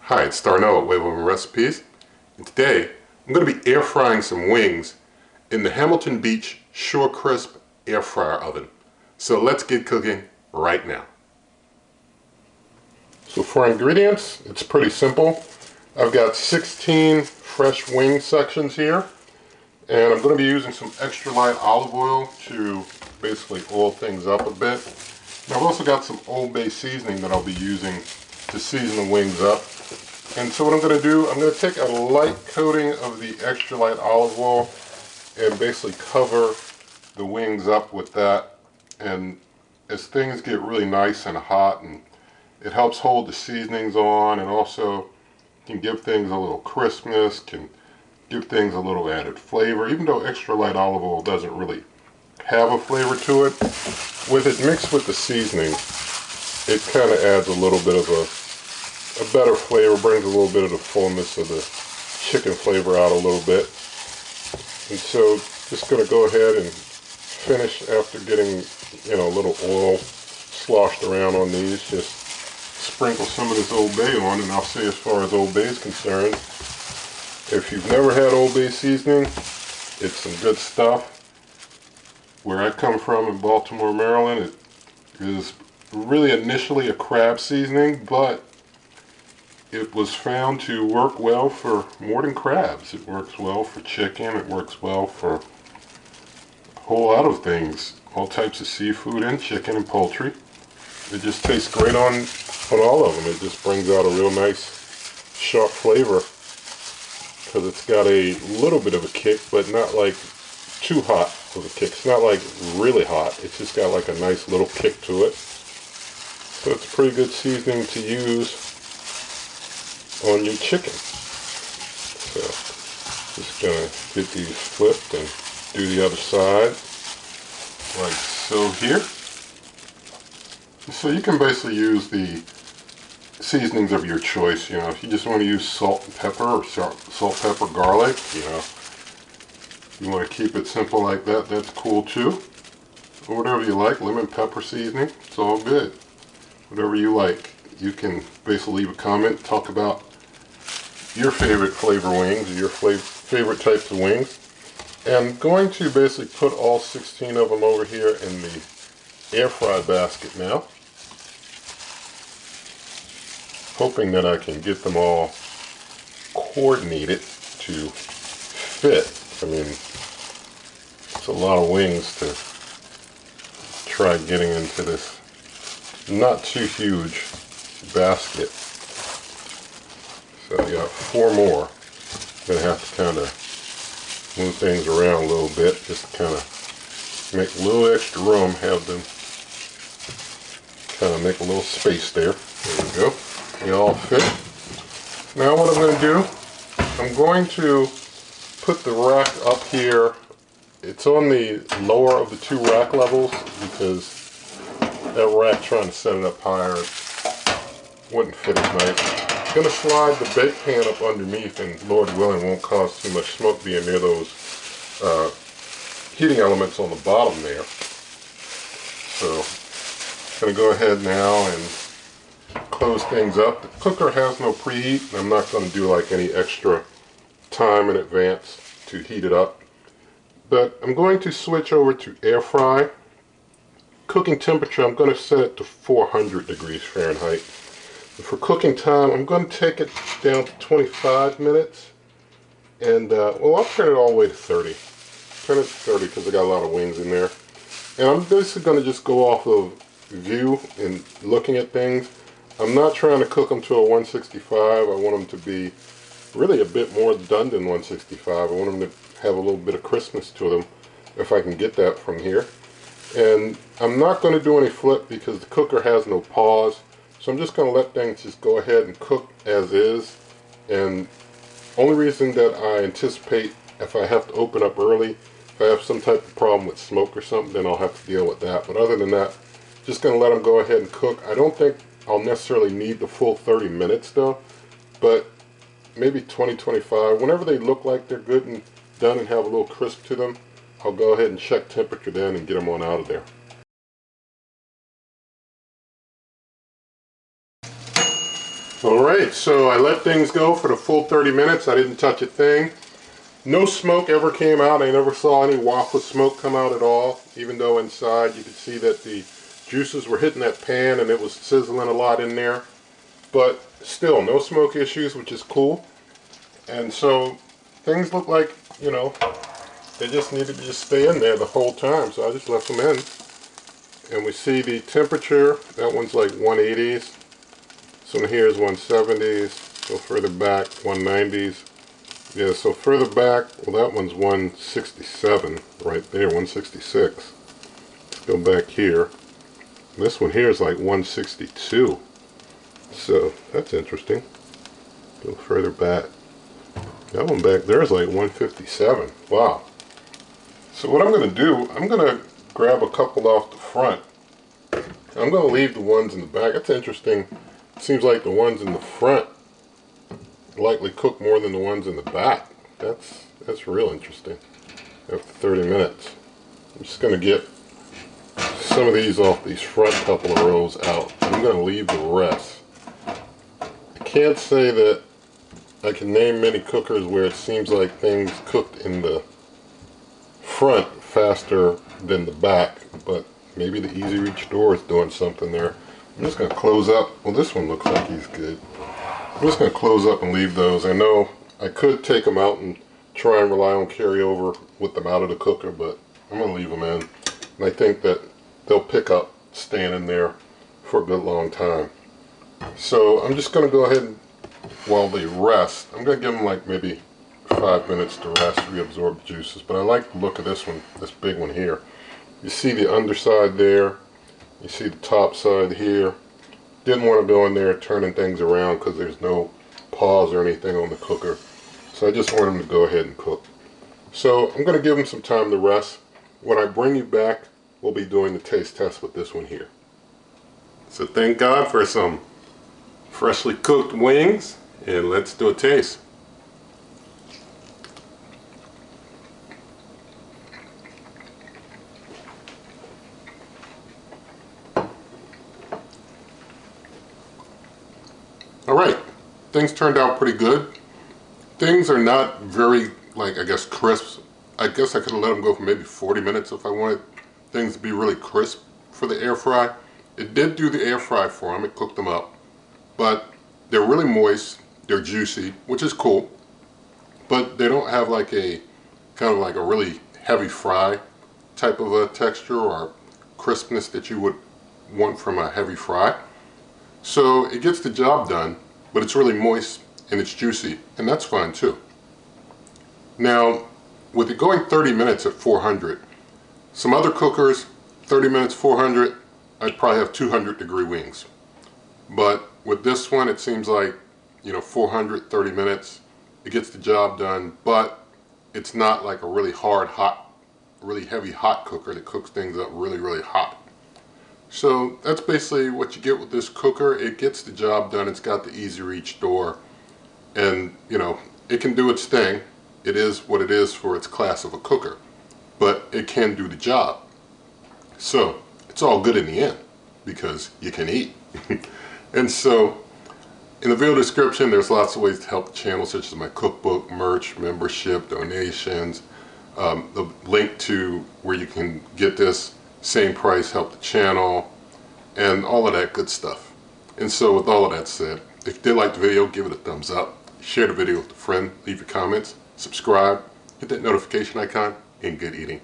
Hi, it's Darnell at Wave Oven Recipes, and today I'm going to be air frying some wings in the Hamilton Beach Shore Crisp air fryer oven. So let's get cooking right now. So for ingredients, it's pretty simple. I've got 16 fresh wing sections here, and I'm going to be using some extra light olive oil to basically oil things up a bit. And I've also got some Old Bay seasoning that I'll be using to season the wings up. And so what I'm going to do, I'm going to take a light coating of the extra light olive oil and basically cover the wings up with that. And as things get really nice and hot, and it helps hold the seasonings on, and also can give things a little crispness, can give things a little added flavor. Even though extra light olive oil doesn't really have a flavor to it, with it mixed with the seasoning, it kind of adds a little bit of a better flavor, brings a little bit of the fullness of the chicken flavor out a little bit. And so just going to go ahead and finish after getting, a little oil sloshed around on these. Just sprinkle some of this Old Bay on, and I'll say as far as Old Bay is concerned, if you've never had Old Bay seasoning, it's some good stuff. Where I come from in Baltimore, Maryland, it is really initially a crab seasoning, but it was found to work well for more than crabs. It works well for chicken, it works well for a whole lot of things, all types of seafood and chicken and poultry. It just tastes great on all of them. It just brings out a real nice sharp flavor because it's got a little bit of a kick, but not like too hot of a kick. It's not like really hot, it's just got like a nice little kick to it. So it's a pretty good seasoning to use on your chicken. So just gonna get these flipped and do the other side like so here. So you can basically use the seasonings of your choice. If you just want to use salt and pepper, or salt, pepper, garlic, you want to keep it simple like that, that's cool too. Or whatever you like, lemon pepper seasoning, it's all good. Whatever you like. You can basically leave a comment, talk about your favorite flavor wings, or your favorite types of wings. And I'm going to basically put all 16 of them over here in the air fry basket now. Hoping that I can get them all coordinated to fit. I mean, it's a lot of wings to try getting into this not too huge basket. So I got 4 more. I'm going to have to kind of move things around a little bit, just to kind of make a little extra room, have them kind of make a little space there. There we go. They all fit. Now what I'm going to do, I'm going to put the rack up here. It's on the lower of the 2 rack levels because that rack, trying to set it up higher, wouldn't fit as nice. I'm going to slide the bake pan up underneath, and Lord willing won't cause too much smoke being near those heating elements on the bottom there. So I'm going to go ahead now and close things up. The cooker has no preheat, and I'm not going to do like any extra time in advance to heat it up. But I'm going to switch over to air fry. Cooking temperature, I'm going to set it to 400 degrees Fahrenheit. For cooking time, I'm going to take it down to 25 minutes. And, well, I'll turn it all the way to 30. Turn it to 30 because I got a lot of wings in there. And I'm basically going to just go off of view and looking at things. I'm not trying to cook them to a 165. I want them to be really a bit more done than 165. I want them to have a little bit of crispness to them, if I can get that from here. And I'm not going to do any flip because the cooker has no pause. So I'm just going to let things just go ahead and cook as is. And only reason that I anticipate if I have to open up early, if I have some type of problem with smoke or something, then I'll have to deal with that. But other than that, just going to let them go ahead and cook. I don't think I'll necessarily need the full 30 minutes though, but maybe 20-25. Whenever they look like they're good and done and have a little crisp to them, I'll go ahead and check temperature then and get them on out of there. Alright, so I let things go for the full 30 minutes. I didn't touch a thing. No smoke ever came out. I never saw any waft of smoke come out at all, even though inside you could see that the juices were hitting that pan and it was sizzling a lot in there. But still, no smoke issues, which is cool. And so things look like, you know, they just needed to just stay in there the whole time. So I just left them in. And we see the temperature, that one's like 180s. So here is 170s. Go further back, 190s. Yeah, so further back, well, that one's 167 right there, 166. Let's go back here. This one here is like 162. So that's interesting. Go further back. That one back there is like 157. Wow. So what I'm going to do, I'm going to grab a couple off the front. I'm going to leave the ones in the back. That's interesting. It seems like the ones in the front likely cook more than the ones in the back. That's real interesting. After 30 minutes. I'm just going to get some of these off these front couple of rows out. I'm going to leave the rest. I can't say that I can name many cookers where it seems like things cooked in the front faster than the back, but maybe the Easy Reach door is doing something there. I'm just going to close up. Well, this one looks like he's good. I'm just going to close up and leave those. I know I could take them out and try and rely on carryover with them out of the cooker, but I'm going to leave them in. And I think that they'll pick up staying in there for a good long time. So I'm just going to go ahead and, while they rest, I'm going to give them like maybe 5 minutes to rest, reabsorb the juices. But I like the look of this one, this big one here. You see the underside there. You see the top side here. Didn't want to go in there turning things around because there's no pause or anything on the cooker. So I just want them to go ahead and cook. So I'm going to give them some time to rest. When I bring you back, we'll be doing the taste test with this one here. So thank God for some freshly cooked wings, and let's do a taste. Alright, things turned out pretty good. Things are not very, like, I guess, crisp. I guess I could have let them go for maybe 40 minutes if I wanted things to be really crisp for the air fry. It did do the air fry for them, it cooked them up. But they're really moist, they're juicy, which is cool. But they don't have like a, kind of like a really heavy fry type of a texture or crispness that you would want from a heavy fry. So it gets the job done, but it's really moist and it's juicy, and that's fine too. Now, with it going 30 minutes at 400, some other cookers, 30 minutes, 400, I'd probably have 200-degree wings. But with this one, it seems like, you know, 400, 30 minutes, it gets the job done, but it's not like a really hard, hot, really heavy hot cooker that cooks things up really, really hot. So that's basically what you get with this cooker. It gets the job done. It's got the Easy Reach door, and you know, it can do its thing. It is what it is for its class of a cooker, but it can do the job. So it's all good in the end because you can eat. And so in the video description, there's lots of ways to help the channel, such as my cookbook, merch, membership, donations, the link to where you can get this same price, help the channel, and all of that good stuff. And so with all of that said, if you did like the video, give it a thumbs up, share the video with a friend, leave your comments, subscribe, hit that notification icon, and good eating.